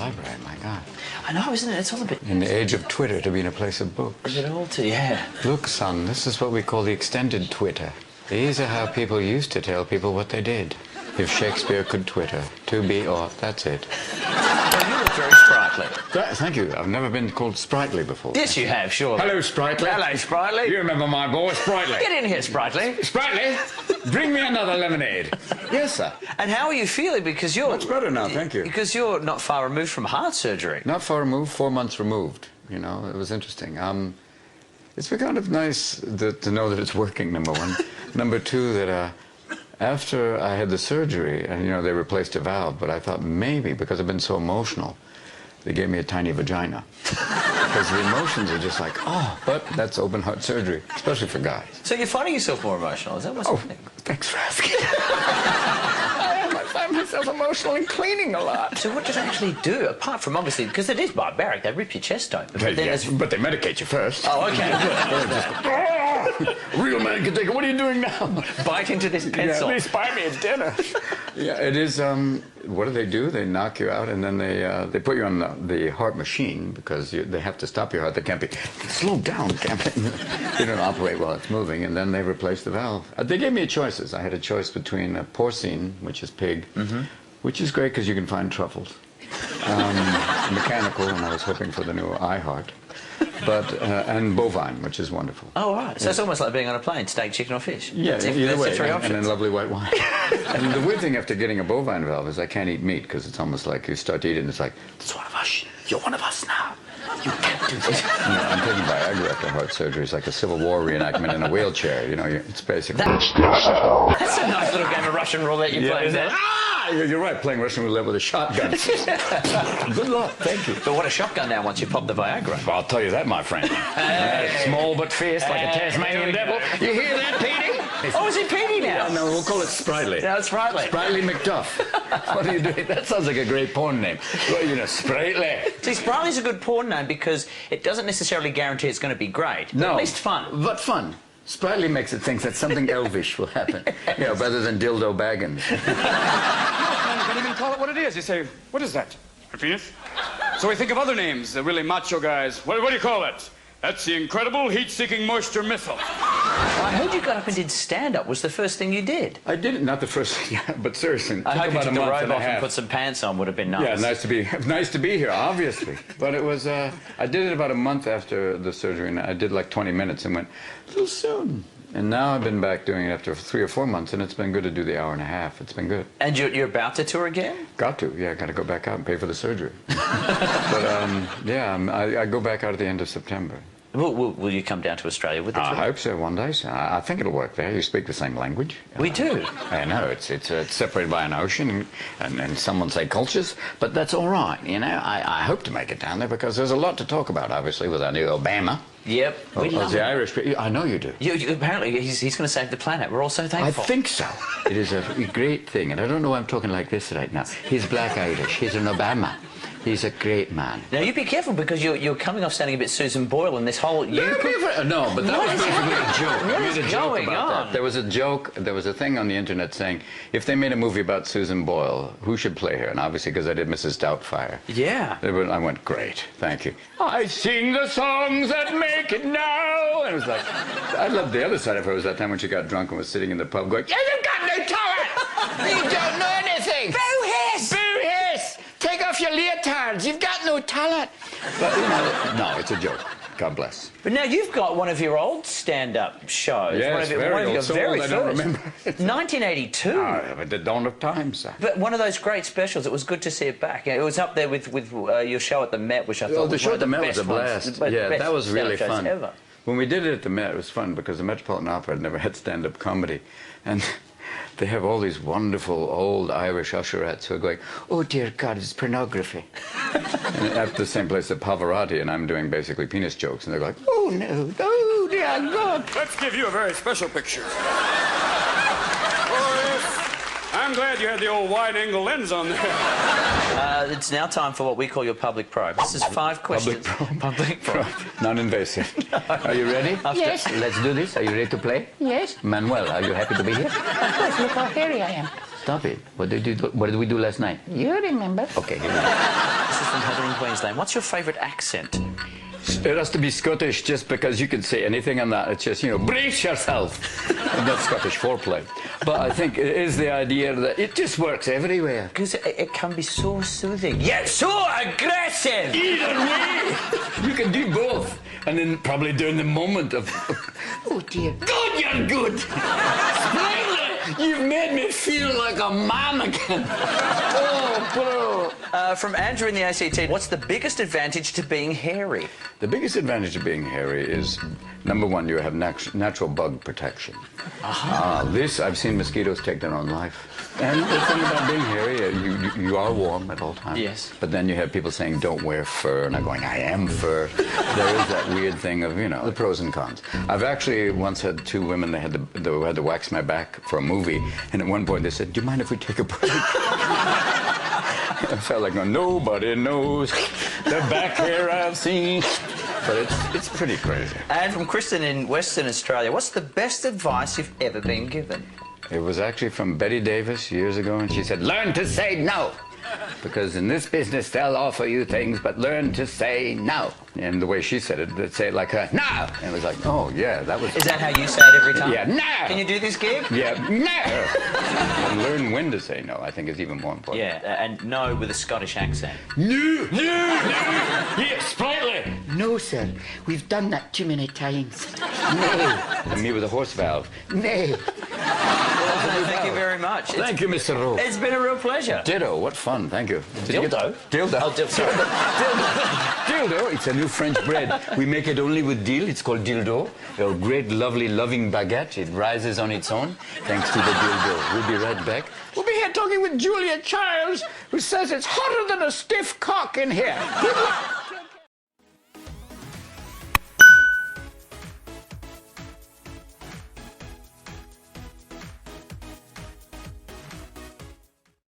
library, my God. I know, isn't it? It's all a bit... In the age of Twitter, to be in a place of books. A bit old too, yeah. Look, son, this is what we call the extended Twitter. These are how people used to tell people what they did. If Shakespeare could Twitter, to be or, that's it. Well, you look very sprightly. Thank you. I've never been called Sprightly before. Yes, you have, sure. Hello, Sprightly. Hello, Sprightly. You remember my boy, Sprightly. Get in here, Sprightly. Sprightly, bring me another lemonade. Yes, sir. And how are you feeling? Because you're... Much better now, thank you. Because you're not far removed from heart surgery. Not far removed, 4 months removed. You know, it was interesting. It's been kind of nice to know that it's working, number one. Number two, that after I had the surgery, and, you know, they replaced a valve, but I thought maybe, because I've been so emotional, they gave me a tiny vagina. Because the emotions are just like, oh, but that's open heart surgery, especially for guys. So you're finding yourself more emotional, is that what's happening? Thanks for asking. I find myself emotional and cleaning a lot. So what does it actually do, apart from, obviously, because it is barbaric, they rip your chest open. But, then Yes, but they medicate you first. Oh, okay. Real man can take it. What are you doing now? Bite into this pencil. Yeah, at least buy me a dinner. Yeah, it is, what do? They knock you out, and then they put you on the heart machine, because they have to stop your heart. They can't be slowed down. They don't operate while it's moving, and then they replace the valve. They gave me choices. I had a choice between porcine, which is pig, which is great because you can find truffles, mechanical, and I was hoping for the new iHeart, but and bovine, which is wonderful. Oh, right. So it's almost like being on a plane, steak, chicken or fish. Yeah, that's either way, the three and options. then lovely white wine. And the weird thing after getting a bovine valve is I can't eat meat, because it's almost like you start to eat it and it's like, it's one of us. You're one of us now. You can't do this. I'm taking Viagra after heart surgery. It's like a Civil War reenactment in a wheelchair. You know, it's basically... That's a nice little game of Russian roulette you play there. You're right, playing Russian roulette with a shotgun. Good luck, thank you. But what a shotgun now once you pop the Viagra. Well, I'll tell you that, my friend. Small but fierce, like a Tasmanian devil. You hear that, Petey? Oh, is it Petey now? No, we'll call it Sprightly. No, it's Sprightly. Sprightly McDuff. What are you doing? That sounds like a great porn name. Well, you know, Sprightly. See, Sprightly's a good porn name because it doesn't necessarily guarantee it's going to be great. No. At least fun. But fun. Sprightly makes it think that something elvish will happen. You know, rather than Dildo Baggins. You can't even call it what it is. You say, what is that? A penis? So we think of other names, the really macho guys. What do you call it? That's the incredible heat-seeking moisture missile. I heard you got up and did stand-up. Was the first thing you did? I did it, not the first thing, but seriously. I hope you took the month robe and a off and half. put some pants on. Would have been nice. Yeah, nice to be here, obviously. But it was, I did it about a month after the surgery, and I did like 20 minutes and went, a little soon. And now I've been back doing it after 3 or 4 months, and it's been good to do the hour and a half. It's been good. And you're about to tour again? Got to, yeah. Got to go back out and pay for the surgery. But yeah, I go back out at the end of September. Will you come down to Australia with the I trip? hope so one day. So I think it'll work there. You speak the same language. We do. I know it's separated by an ocean and some say cultures, but that's all right. You know, I hope to make it down there because there's a lot to talk about. Obviously, with our new Obama. Yep. We love the him. Irish. I know you do. Apparently, he's going to save the planet. We're all so I thankful. think so. It is a great thing, and I don't know why I'm talking like this right now. He's black Irish. He's an Obama. He's a great man. Now, you be careful because you're coming off sounding a bit Susan Boyle in this whole... No, but that was basically a joke. What I made is a joke going about on? that. There was a joke, there was a thing on the internet saying, if they made a movie about Susan Boyle, who should play her? And obviously, because I did Mrs. Doubtfire. Yeah. I went, great, thank you. I sing the songs that make it now. And it was like, I loved the other side of her was that time when she got drunk and was sitting in the pub going, you've got no talent! You don't know anything! Boo hiss! Boo hiss! Take off your leotards! You've got no talent! But, you know, no, it's a joke. God bless. But now you've got one of your old stand-up shows. Yes, one of your so very old, I don't first. remember. 1982. At the dawn of time, sir. But one of those great specials. It was good to see it back. It was up there with your show at the Met, which I thought the was show one at the of Met was best a blast. ones, Yeah, best that was really stand-up shows fun. ever. When we did it at the Met, it was fun because the Metropolitan Opera had never had stand-up comedy. And they have all these wonderful old Irish usherettes who are going, oh, dear God, it's pornography. And at the same place at Pavarotti, and I'm doing basically penis jokes, and they're like, oh, no, oh, dear God. Let's give you a very special picture. I'm glad you had the old wide-angle lens on there. It's now time for what we call your public probe. This is 5 questions. Public probe. Non-invasive. Are you ready? Yes. Let's do this. Are you ready to play? Yes. Manuel, are you happy to be here? Of course, look how hairy I am. Stop it. What did we do last night? You remember? Okay, here we go. This is from Heather in Queensland. What's your favourite accent? It has to be Scottish just because you can say anything on that. It's just, you know, brace yourself. That's Scottish foreplay. But I think it is the idea that it just works everywhere. Because it can be so soothing, yet so aggressive! Either way, you can do both. And then probably during the moment of, oh dear, God, you're good. Splendid. You've made me feel like a man again. Oh, bro. From Andrew in the ACT, what's the biggest advantage to being hairy? The biggest advantage of being hairy is, number one, you have natural bug protection. This, I've seen mosquitoes take their own life. And the thing about being hairy, you are warm at all times. Yes. But then you have people saying, don't wear fur, and I'm going, I am fur. There is that weird thing of, you know, the pros and cons. I've actually once had two women, they had to wax my back for a movie, and at one point they said, do you mind if we take a break? I felt like, nobody knows the back hair I've seen. But it's pretty crazy. And from Kristen in Western Australia, what's the best advice you've ever been given? It was actually from Betty Davis years ago, and she said, learn to say no. Because in this business, they'll offer you things, but learn to say no. And the way she said it, they'd say it like, no. And it was like, oh, yeah, that was... Is that how you say it every time? Yeah, no. Can you do this gig? Yeah, no. And learn when to say no, I think, is even more important. Yeah, and no with a Scottish accent. No, no, no. Yeah, sprightly. No, sir. We've done that too many times. No. And me with a horse valve. Nay. Thank you very much. Thank you, Mr. Rowe. It's been a real pleasure. Ditto, what fun, thank you. Did you Dildo? Dildo. Oh, sorry. Dildo, it's a new French bread. We make it only with dill. It's called dildo. A great, lovely, loving baguette. It rises on its own thanks to the dildo. We'll be right back. We'll be here talking with Julia Childs, who says it's hotter than a stiff cock in here. Good luck.